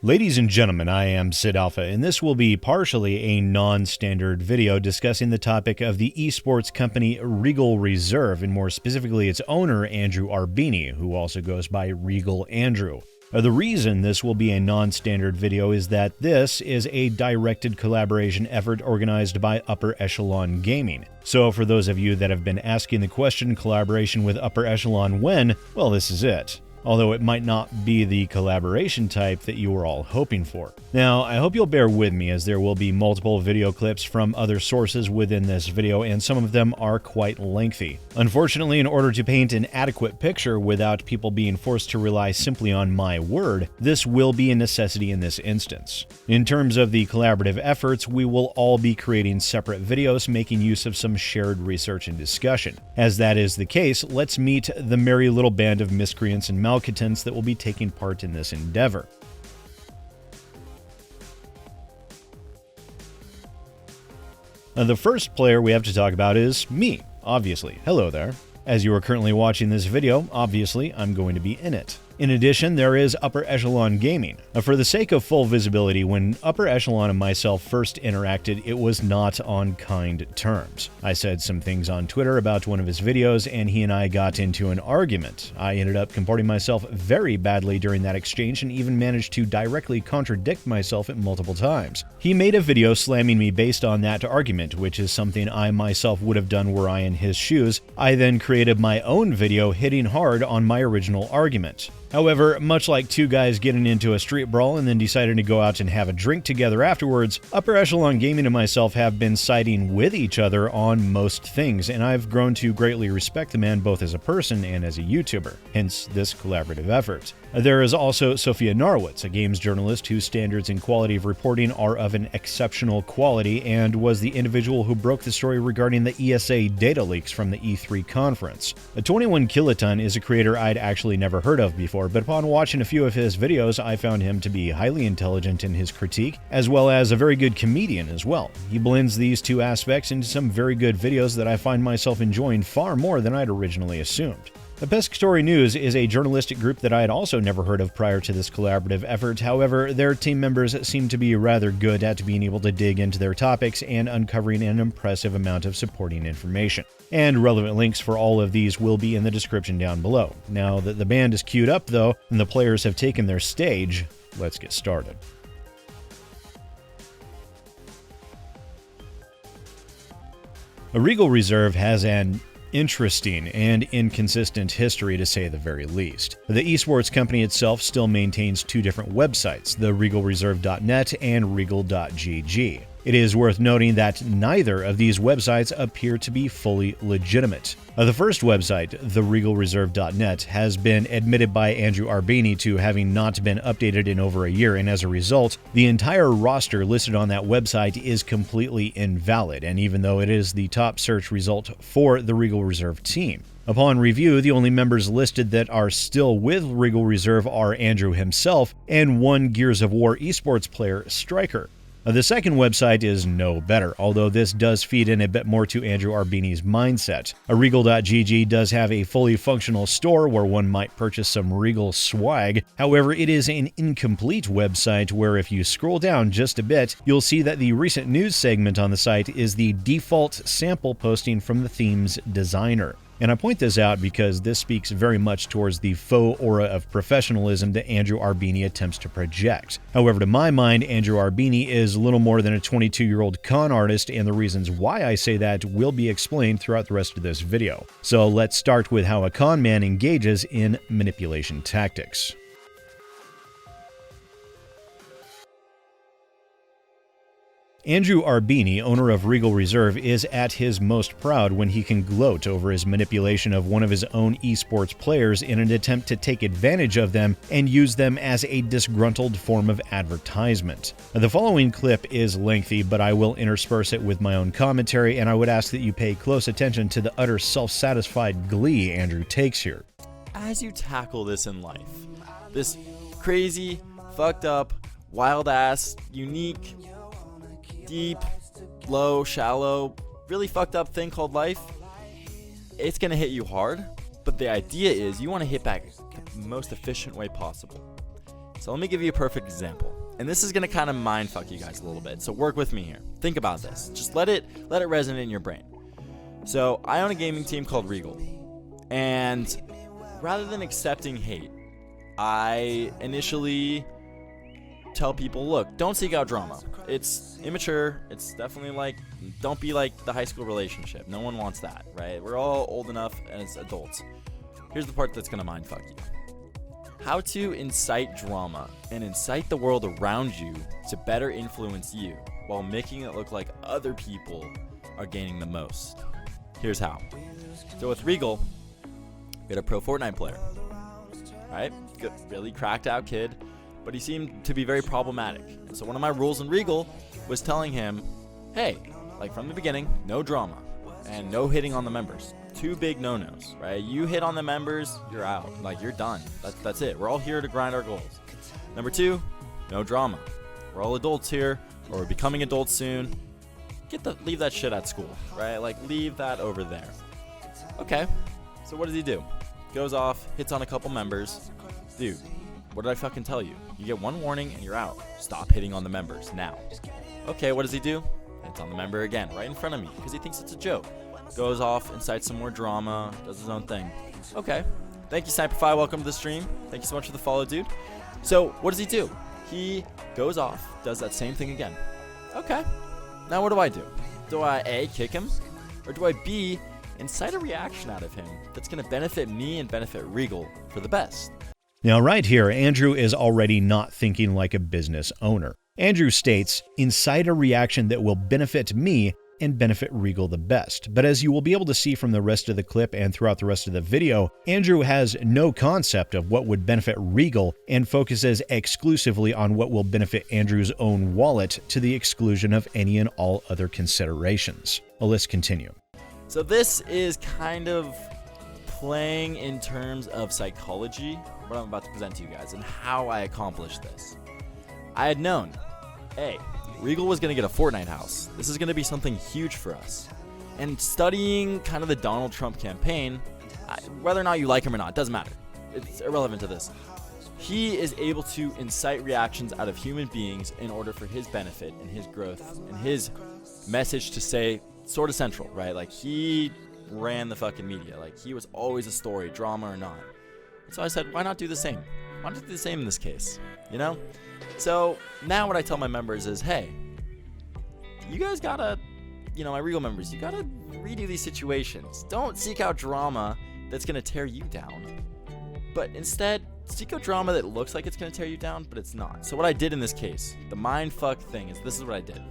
Ladies and gentlemen, I am SidAlpha, and this will be partially a non-standard video discussing the topic of the esports company Regal Reserve, and more specifically its owner, Andrew Arbini, who also goes by Regal Andrew. The reason this will be a non-standard video is that this is a directed collaboration effort organized by Upper Echelon Gaming. So for those of you that have been asking the question, collaboration with Upper Echelon when? Well, this is it. Although it might not be the collaboration type that you were all hoping for. Now, I hope you'll bear with me as there will be multiple video clips from other sources within this video, and some of them are quite lengthy. Unfortunately, in order to paint an adequate picture without people being forced to rely simply on my word, this will be a necessity in this instance. In terms of the collaborative efforts, we will all be creating separate videos making use of some shared research and discussion. As that is the case, let's meet the merry little band of miscreants and malcontents that will be taking part in this endeavor. The first player we have to talk about is me, obviously. Hello there. As you are currently watching this video, obviously I'm going to be in it. In addition, there is Upper Echelon Gaming. For the sake of full visibility, when Upper Echelon and myself first interacted, it was not on kind terms. I said some things on Twitter about one of his videos, and he and I got into an argument. I ended up comporting myself very badly during that exchange and even managed to directly contradict myself at multiple times. He made a video slamming me based on that argument, which is something I myself would have done were I in his shoes. I then created my own video hitting hard on my original argument. However, much like two guys getting into a street brawl and then deciding to go out and have a drink together afterwards, Upper Echelon Gaming and myself have been siding with each other on most things, and I've grown to greatly respect the man both as a person and as a YouTuber, hence this collaborative effort. There is also Sophia Narwitz, a games journalist whose standards and quality of reporting are of an exceptional quality, and was the individual who broke the story regarding the ESA data leaks from the E3 conference. 21 Kiloton is a creator I'd actually never heard of before, but upon watching a few of his videos, I found him to be highly intelligent in his critique, as well as a very good comedian as well. He blends these two aspects into some very good videos that I find myself enjoying far more than I'd originally assumed. The Pescatory News is a journalistic group that I had also never heard of prior to this collaborative effort. However, their team members seem to be rather good at being able to dig into their topics and uncovering an impressive amount of supporting information. And relevant links for all of these will be in the description down below. Now that the band is queued up though, and the players have taken their stage, let's get started. Regal Reserve has an interesting and inconsistent history, to say the very least. The esports company itself still maintains two different websites, the regalreserve.net and regal.gg. It is worth noting that neither of these websites appear to be fully legitimate. The first website, the regalreserve.net, has been admitted by Andrew Arbini to having not been updated in over a year, and as a result, the entire roster listed on that website is completely invalid, and even though it is the top search result for the Regal Reserve team. Upon review, the only members listed that are still with Regal Reserve are Andrew himself and one Gears of War esports player, Striker. The second website is no better, although this does feed in a bit more to Andrew Arbini's mindset. Regal.gg does have a fully functional store where one might purchase some Regal swag. However, it is an incomplete website where if you scroll down just a bit, you'll see that the recent news segment on the site is the default sample posting from the theme's designer. And I point this out because this speaks very much towards the faux aura of professionalism that Andrew Arbini attempts to project. However, to my mind, Andrew Arbini is little more than a 22-year-old con artist, and the reasons why I say that will be explained throughout the rest of this video. So let's start with how a con man engages in manipulation tactics. Andrew Arbini, owner of Regal Reserve, is at his most proud when he can gloat over his manipulation of one of his own esports players in an attempt to take advantage of them and use them as a disgruntled form of advertisement. The following clip is lengthy, but I will intersperse it with my own commentary, and I would ask that you pay close attention to the utter self-satisfied glee Andrew takes here. As you tackle this in life, this crazy, fucked up, wild-ass, unique, deep, low, shallow, really fucked up thing called life, it's going to hit you hard, but the idea is you want to hit back the most efficient way possible. So let me give you a perfect example. And this is going to kind of mindfuck you guys a little bit. So work with me here. Think about this. Just let it resonate in your brain. So I own a gaming team called Regal. And rather than accepting hate, I initially tell people, look, don't seek out drama. It's immature. It's definitely like, don't be like the high school relationship. No one wants that, right? We're all old enough as adults. Here's the part that's going to mindfuck you. How to incite drama and incite the world around you to better influence you while making it look like other people are gaining the most. Here's how. So with Regal, we had a pro Fortnite player, right? Good, really cracked out kid, but he seemed to be very problematic. And so one of my rules in Regal was telling him, hey, like from the beginning, no drama and no hitting on the members. Two big no-nos, right? You hit on the members, you're out. Like, you're done. That's it. We're all here to grind our goals. Number two, no drama. We're all adults here, or we're becoming adults soon. Leave that shit at school, right? Like, leave that over there. Okay, so what does he do? Goes off, hits on a couple members. Dude, what did I fucking tell you? You get one warning and you're out. Stop hitting on the members now. Okay, what does he do? Hits on the member again, right in front of me, because he thinks it's a joke. Goes off, incites some more drama, does his own thing. Okay. Thank you, SidAlpha. Welcome to the stream. Thank you so much for the follow, dude. So, what does he do? He goes off, does that same thing again. Okay. Now, what do? Do I A, kick him? Or do I B, incite a reaction out of him that's going to benefit me and benefit Regal for the best? Now, right here, Andrew is already not thinking like a business owner. Andrew states, incite a reaction that will benefit me and benefit Regal the best. But as you will be able to see from the rest of the clip and throughout the rest of the video, Andrew has no concept of what would benefit Regal and focuses exclusively on what will benefit Andrew's own wallet to the exclusion of any and all other considerations. Well, let's continue. So this is kind of playing in terms of psychology, what I'm about to present to you guys, and how I accomplished this. I had known, A, Regal was going to get a Fortnite house. This is going to be something huge for us. And studying kind of the Donald Trump campaign, whether or not you like him or not, doesn't matter. It's irrelevant to this. He is able to incite reactions out of human beings in order for his benefit and his growth and his message to stay sort of central, right? Like, he ran the fucking media. Like, he was always a story, drama or not. And so I said, why not do the same? Why not do the same in this case? You know? So now what I tell my members is, hey, you guys gotta, my Regal members, you gotta redo these situations. Don't seek out drama that's gonna tear you down, but instead seek out drama that looks like it's gonna tear you down, but it's not. So what I did in this case, the mindfuck thing is, this is what I did.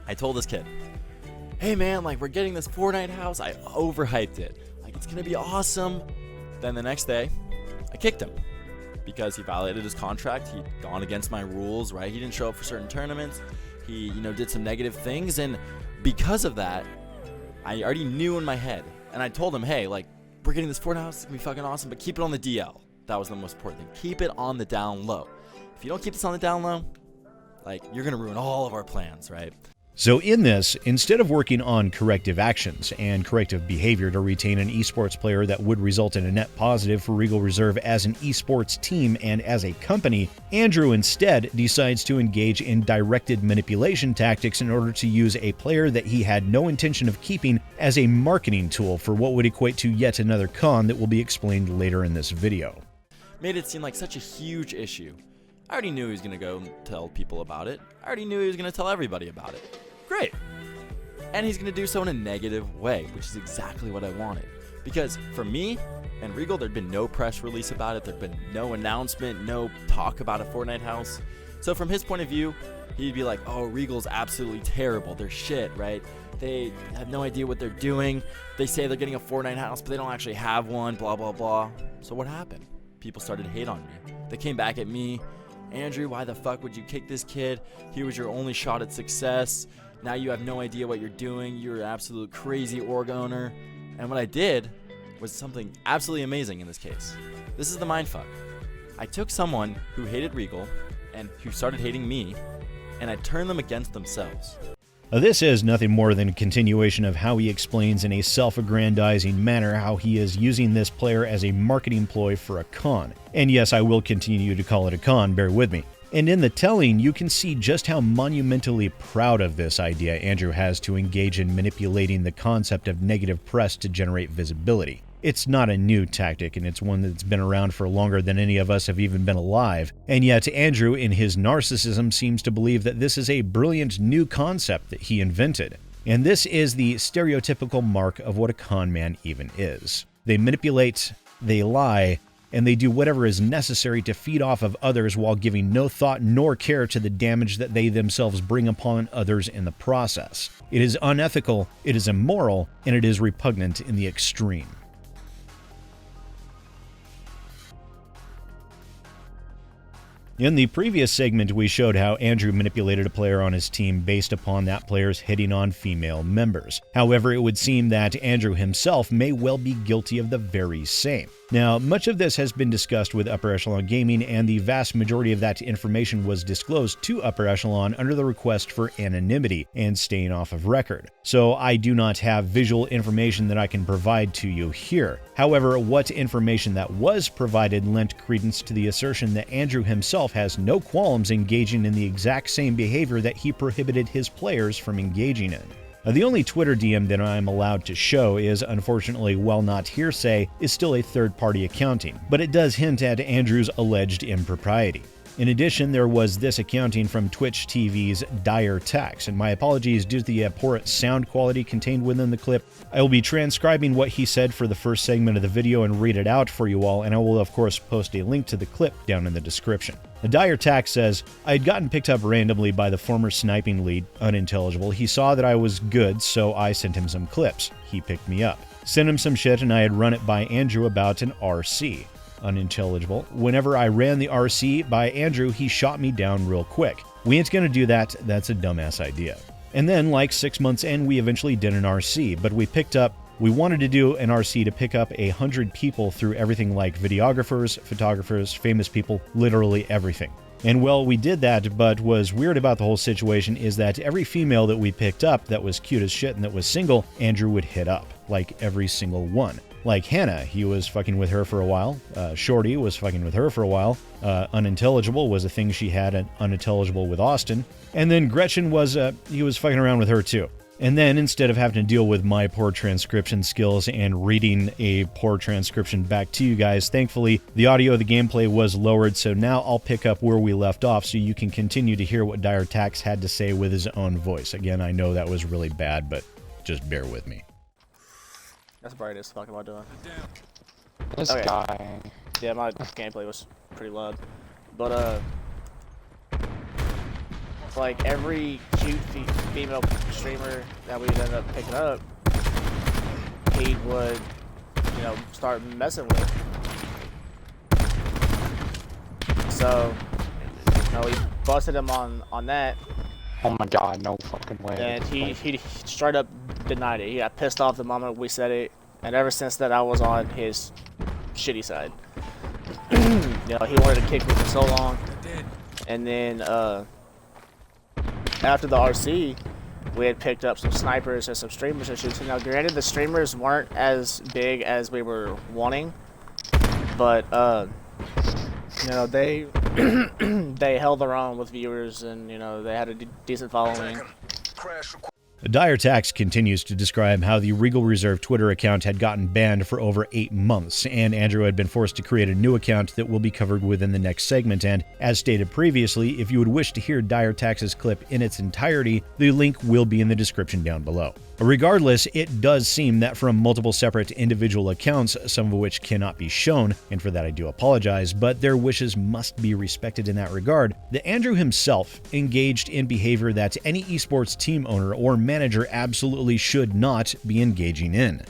I told this kid, hey man, like, we're getting this Fortnite house. I overhyped it. Like, it's gonna be awesome. Then the next day, I kicked him. Because he violated his contract, he'd gone against my rules, right? He didn't show up for certain tournaments. He, did some negative things, and because of that, I already knew in my head. And I told him, hey, like, we're getting this Fortnite house, it's gonna be fucking awesome, but keep it on the DL. That was the most important thing. Keep it on the down low. If you don't keep this on the down low, like, you're gonna ruin all of our plans, right? So in this, instead of working on corrective actions and corrective behavior to retain an esports player that would result in a net positive for Regal Reserve as an esports team and as a company, Andrew instead decides to engage in directed manipulation tactics in order to use a player that he had no intention of keeping as a marketing tool for what would equate to yet another con that will be explained later in this video. Made it seem like such a huge issue. I already knew he was going to go and tell people about it. I already knew he was going to tell everybody about it. Great. And he's going to do so in a negative way, which is exactly what I wanted. Because for me and Regal, there'd been no press release about it. There'd been no announcement, no talk about a Fortnite house. So from his point of view, he'd be like, oh, Regal's absolutely terrible. They're shit, right? They have no idea what they're doing. They say they're getting a Fortnite house, but they don't actually have one, blah, blah, blah. So what happened? People started to hate on me. They came back at me. Andrew, why the fuck would you kick this kid? He was your only shot at success. Now you have no idea what you're doing. You're an absolute crazy org owner. And what I did was something absolutely amazing in this case. This is the mindfuck. I took someone who hated Regal and who started hating me, and I turned them against themselves. This is nothing more than a continuation of how he explains in a self-aggrandizing manner how he is using this player as a marketing ploy for a con. And yes, I will continue to call it a con, bear with me. And in the telling, you can see just how monumentally proud of this idea Andrew has to engage in manipulating the concept of negative press to generate visibility. It's not a new tactic, and it's one that's been around for longer than any of us have even been alive. And yet, Andrew, in his narcissism, seems to believe that this is a brilliant new concept that he invented. And this is the stereotypical mark of what a con man even is. They manipulate, they lie, and they do whatever is necessary to feed off of others while giving no thought nor care to the damage that they themselves bring upon others in the process. It is unethical, it is immoral, and it is repugnant in the extreme. In the previous segment, we showed how Andrew manipulated a player on his team based upon that player's hitting on female members. However, it would seem that Andrew himself may well be guilty of the very same. Now, much of this has been discussed with Upper Echelon Gaming, and the vast majority of that information was disclosed to Upper Echelon under the request for anonymity and staying off of record. So I do not have visual information that I can provide to you here. However, what information that was provided lent credence to the assertion that Andrew himself has no qualms engaging in the exact same behavior that he prohibited his players from engaging in. The only Twitter DM that I'm allowed to show is, unfortunately, while not hearsay, is still a third-party accounting, but it does hint at Andrew's alleged impropriety. In addition, there was this accounting from Twitch TV's Dire Tax, and my apologies due to the poor sound quality contained within the clip. I will be transcribing what he said for the first segment of the video and read it out for you all, and I will of course post a link to the clip down in the description. The Dire Tax says, I had gotten picked up randomly by the former sniping lead, unintelligible. He saw that I was good, so I sent him some clips. He picked me up. Sent him some shit, and I had run it by Andrew about an RC. Unintelligible. Whenever I ran the RC by Andrew, he shot me down real quick. We ain't gonna do that, that's a dumbass idea. And then, like 6 months in, we eventually did an RC, but we wanted to do an RC to pick up 100 people through everything like videographers, photographers, famous people, literally everything. And well, we did that, but what's weird about the whole situation is that every female that we picked up that was cute as shit and that was single, Andrew would hit up, like every single one. Like Hannah, he was fucking with her for a while. Shorty was fucking with her for a while. Unintelligible was a thing she had, and unintelligible with Austin. And then Gretchen was, he was fucking around with her too. And then instead of having to deal with my poor transcription skills and reading a poor transcription back to you guys, thankfully the audio of the gameplay was lowered, so now I'll pick up where we left off so you can continue to hear what Dire Tax had to say with his own voice. Again, I know that was really bad, but just bear with me. That's the brightest fuck am I doing? This guy. Yeah, my gameplay was pretty loud. But like every cute female streamer that we ended up picking up, he would, you know, start messing with. So, you know, we busted him on that. Oh my god, no fucking way. And he straight up denied it. He got pissed off the moment we said it, and ever since that I was on his shitty side. You know, he wanted to kick me for so long. And then after the RC, we had picked up some snipers and some streamers and shoots. Now granted, the streamers weren't as big as we were wanting, but you know, they they held their own with viewers, and you know, they had a decent following. Dire Tax continues to describe how the Regal Reserve Twitter account had gotten banned for over 8 months, and Andrew had been forced to create a new account that will be covered within the next segment. And as stated previously, if you would wish to hear Dire Tax's clip in its entirety, the link will be in the description down below. Regardless, it does seem that from multiple separate individual accounts, some of which cannot be shown, and for that I do apologize, but their wishes must be respected in that regard, that Andrew himself engaged in behavior that any esports team owner or manager absolutely should not be engaging in.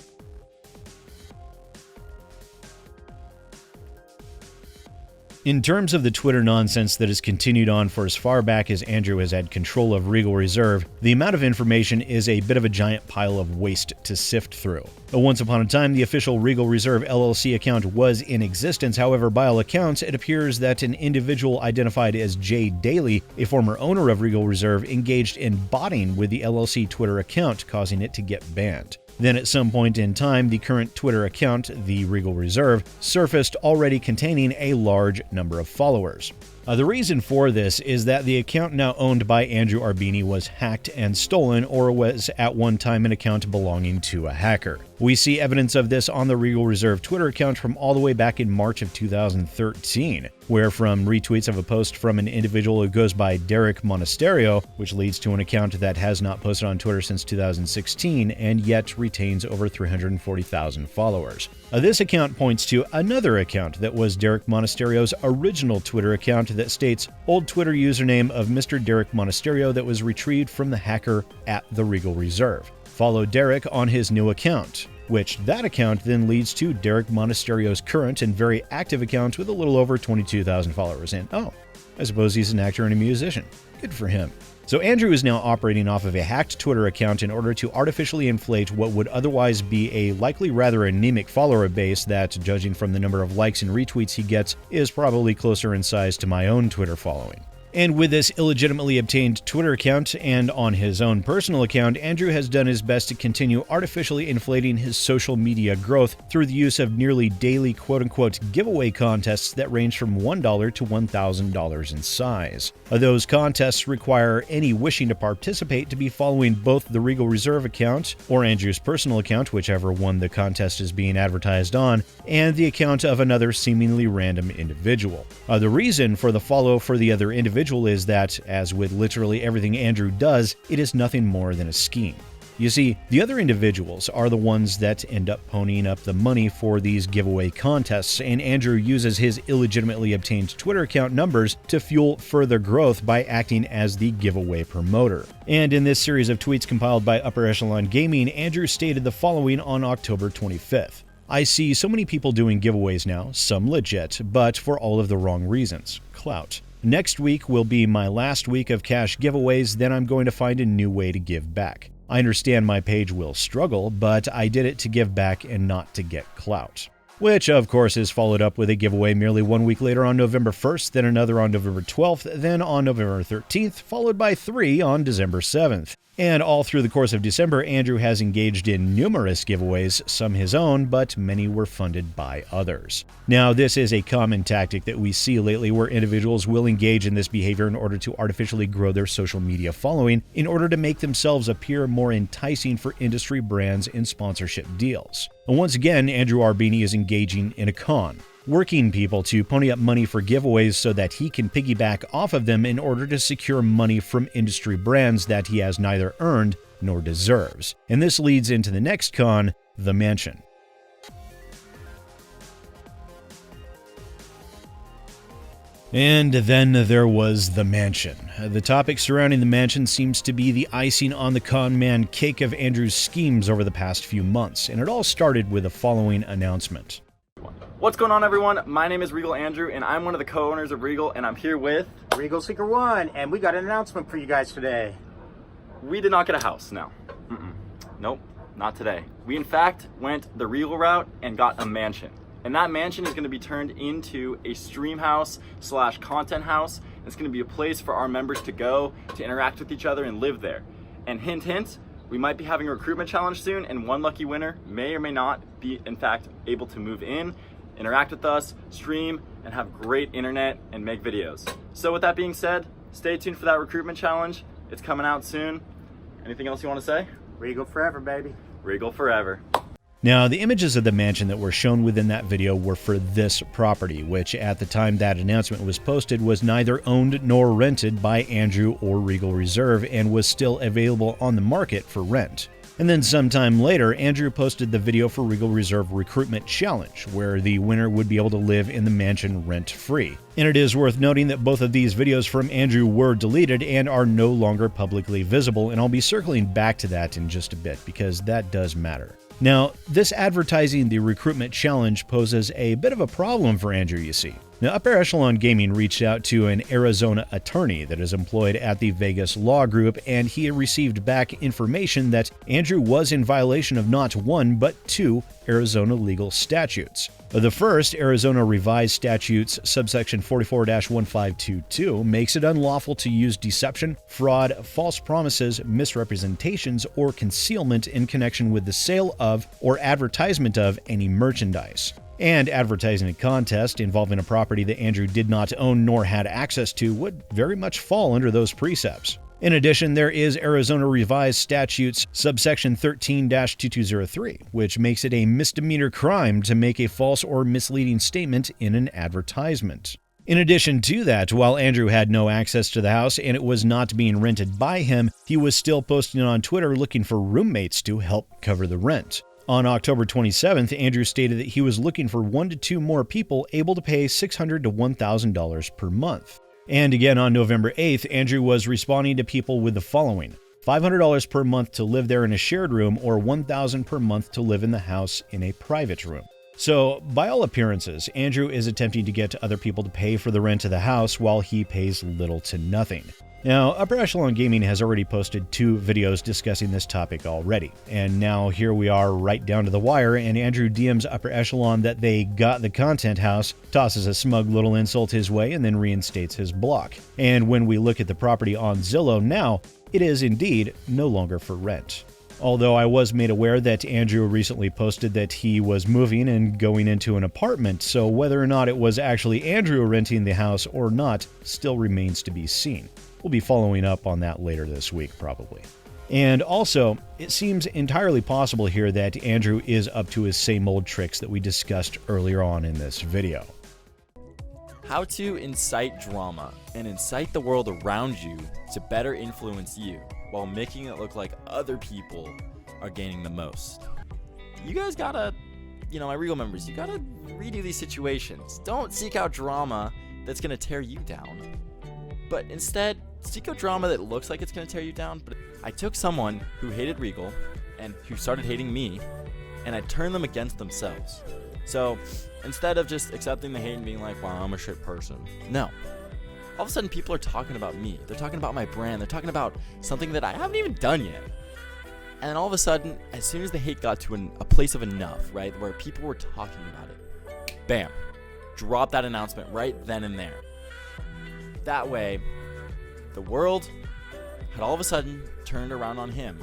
In terms of the Twitter nonsense that has continued on for as far back as Andrew has had control of Regal Reserve, the amount of information is a bit of a giant pile of waste to sift through. Once upon a time, the official Regal Reserve LLC account was in existence. However, by all accounts, it appears that an individual identified as Jay Daly, a former owner of Regal Reserve, engaged in botting with the LLC Twitter account, causing it to get banned. Then at some point in time, the current Twitter account, the Regal Reserve, surfaced already containing a large number of followers. The reason for this is that the account now owned by Andrew Arbini was hacked and stolen, or was at one time an account belonging to a hacker. We see evidence of this on the Regal Reserve Twitter account from all the way back in March of 2013, where from retweets of a post from an individual who goes by Derek Monasterio, which leads to an account that has not posted on Twitter since 2016 and yet retains over 340,000 followers. This account points to another account that was Derek Monasterio's original Twitter account that states old Twitter username of Mr. Derek Monasterio that was retrieved from the hacker at the Regal Reserve. Follow Derek on his new account, which that account then leads to Derek Monasterio's current and very active account with a little over 22,000 followers. And oh, I suppose he's an actor and a musician. Good for him. So Andrew is now operating off of a hacked Twitter account in order to artificially inflate what would otherwise be a likely rather anemic follower base that, judging from the number of likes and retweets he gets, is probably closer in size to my own Twitter following. And with this illegitimately obtained Twitter account and on his own personal account, Andrew has done his best to continue artificially inflating his social media growth through the use of nearly daily quote-unquote giveaway contests that range from $1 to $1,000 in size. Those contests require any wishing to participate to be following both the Regal Reserve account, or Andrew's personal account, whichever one the contest is being advertised on, and the account of another seemingly random individual. The reason for the follow for the other individual is that, as with literally everything Andrew does, it is nothing more than a scheme. You see, the other individuals are the ones that end up ponying up the money for these giveaway contests, and Andrew uses his illegitimately obtained Twitter account numbers to fuel further growth by acting as the giveaway promoter. And in this series of tweets compiled by Upper Echelon Gaming, Andrew stated the following on October 25th. I see so many people doing giveaways now, some legit, but for all of the wrong reasons. Clout. Next week will be my last week of cash giveaways, then I'm going to find a new way to give back. I understand my page will struggle, but I did it to give back and not to get clout. Which, of course, is followed up with a giveaway merely 1 week later on November 1st, then another on November 12th, then on November 13th, followed by 3 on December 7th. And all through the course of December, Andrew has engaged in numerous giveaways, some his own, but many were funded by others. Now, this is a common tactic that we see lately where individuals will engage in this behavior in order to artificially grow their social media following in order to make themselves appear more enticing for industry brands and sponsorship deals. And once again, Andrew Arbini is engaging in a con, working people to pony up money for giveaways so that he can piggyback off of them in order to secure money from industry brands that he has neither earned nor deserves. And this leads into the next con, the mansion. And then there was the mansion. The topic surrounding the mansion seems to be the icing on the con man cake of Andrew's schemes over the past few months, and it all started with the following announcement. What's going on, everyone? My name is Regal Andrew, and I'm one of the co-owners of Regal, and I'm here with Regal Seeker 1, and we got an announcement for you guys today. We did not get a house, no. Nope, not today. We, in fact, went the Regal route and got a mansion. And that mansion is going to be turned into a stream house / content house. It's going to be a place for our members to go, to interact with each other and live there. And hint, hint, we might be having a recruitment challenge soon, and one lucky winner may or may not be, in fact, able to move in, interact with us, stream, and have great internet and make videos. So with that being said, stay tuned for that recruitment challenge. It's coming out soon. Anything else you want to say? Regal forever, baby. Regal forever. Now, the images of the mansion that were shown within that video were for this property, which at the time that announcement was posted was neither owned nor rented by Andrew or Regal Reserve and was still available on the market for rent. And then sometime later, Andrew posted the video for Regal Reserve Recruitment Challenge, where the winner would be able to live in the mansion rent-free. And it is worth noting that both of these videos from Andrew were deleted and are no longer publicly visible, and I'll be circling back to that in just a bit, because that does matter. Now, this advertising the recruitment challenge poses a bit of a problem for Andrew, you see. Now, Upper Echelon Gaming reached out to an Arizona attorney that is employed at the Vegas Law Group, and he received back information that Andrew was in violation of not one, but two Arizona legal statutes. The first, Arizona Revised Statutes subsection 44-1522, makes it unlawful to use deception, fraud, false promises, misrepresentations, or concealment in connection with the sale of or advertisement of any merchandise. And advertising a contest involving a property that Andrew did not own nor had access to would very much fall under those precepts. In addition, there is Arizona Revised Statutes subsection 13-2203, which makes it a misdemeanor crime to make a false or misleading statement in an advertisement. In addition to that, while Andrew had no access to the house and it was not being rented by him, he was still posting on Twitter looking for roommates to help cover the rent. On October 27th, Andrew stated that he was looking for 1 to 2 more people able to pay $600 to $1,000 per month. And again on November 8th, Andrew was responding to people with the following: $500 per month to live there in a shared room, or $1,000 per month to live in the house in a private room. So, by all appearances, Andrew is attempting to get other people to pay for the rent of the house while he pays little to nothing. Now, Upper Echelon Gaming has already posted 2 videos discussing this topic already, and now here we are right down to the wire, and Andrew DMs Upper Echelon that they got the content house, tosses a smug little insult his way, and then reinstates his block. And when we look at the property on Zillow now, it is indeed no longer for rent. Although I was made aware that Andrew recently posted that he was moving and going into an apartment, so whether or not it was actually Andrew renting the house or not still remains to be seen. We'll be following up on that later this week, probably. And also, it seems entirely possible here that Andrew is up to his same old tricks that we discussed earlier on in this video. How to incite drama and incite the world around you to better influence you while making it look like other people are gaining the most. You guys gotta, my Regal members, you gotta redo these situations. Don't seek out drama that's gonna tear you down, but instead seek out drama that looks like it's gonna tear you down. But I took someone who hated Regal and who started hating me, and I turned them against themselves. So instead of just accepting the hate and being like, wow, I'm a shit person, no. All of a sudden people are talking about me. They're talking about my brand. They're talking about something that I haven't even done yet. And then all of a sudden, as soon as the hate got to a place of enough, right, where people were talking about it, bam, drop that announcement right then and there. That way, the world had all of a sudden turned around on him.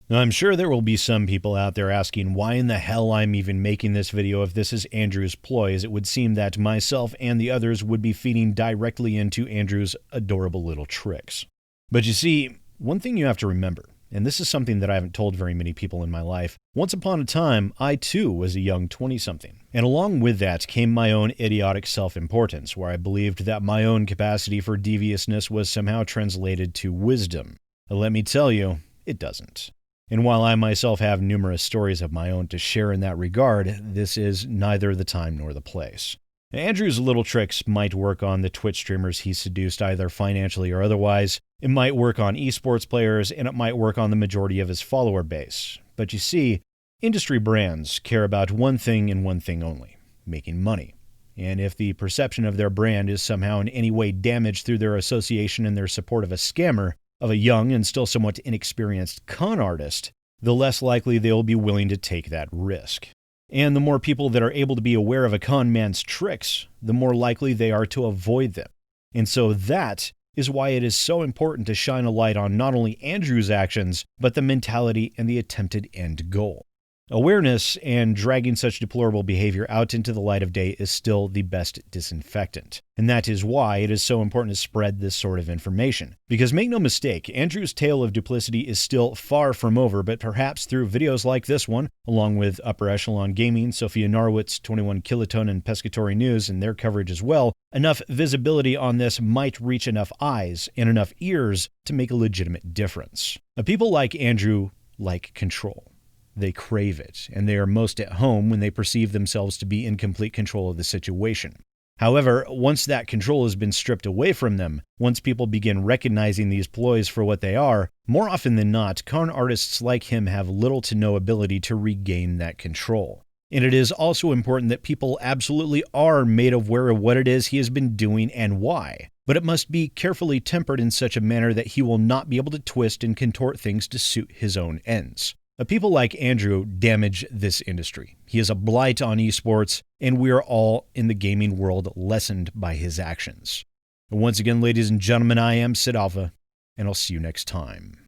Now, I'm sure there will be some people out there asking why in the hell I'm even making this video if this is Andrew's ploy, as it would seem that myself and the others would be feeding directly into Andrew's adorable little tricks. But you see, one thing you have to remember, and this is something that I haven't told very many people in my life, once upon a time, I too was a young 20-something. And along with that came my own idiotic self-importance, where I believed that my own capacity for deviousness was somehow translated to wisdom. But let me tell you, it doesn't. And while I myself have numerous stories of my own to share in that regard, this is neither the time nor the place. Andrew's little tricks might work on the Twitch streamers he seduced either financially or otherwise. It might work on esports players, and it might work on the majority of his follower base. But you see, industry brands care about one thing and one thing only: making money. And if the perception of their brand is somehow in any way damaged through their association and their support of a scammer, of a young and still somewhat inexperienced con artist, the less likely they will be willing to take that risk. And the more people that are able to be aware of a con man's tricks, the more likely they are to avoid them. And so that is why it is so important to shine a light on not only Andrew's actions, but the mentality and the attempted end goal. Awareness and dragging such deplorable behavior out into the light of day is still the best disinfectant. And that is why it is so important to spread this sort of information. Because make no mistake, Andrew's tale of duplicity is still far from over, but perhaps through videos like this one, along with Upper Echelon Gaming, Sophia Norwitz, 21 Kiloton, and Pescatory News and their coverage as well, enough visibility on this might reach enough eyes and enough ears to make a legitimate difference. People like Andrew like control. They crave it, and they are most at home when they perceive themselves to be in complete control of the situation. However, once that control has been stripped away from them, once people begin recognizing these ploys for what they are, more often than not, con artists like him have little to no ability to regain that control. And it is also important that people absolutely are made aware of what it is he has been doing and why. But it must be carefully tempered in such a manner that he will not be able to twist and contort things to suit his own ends. People like Andrew damage this industry. He is a blight on esports, and we are all in the gaming world lessened by his actions. Once again, ladies and gentlemen, I am SidAlpha, and I'll see you next time.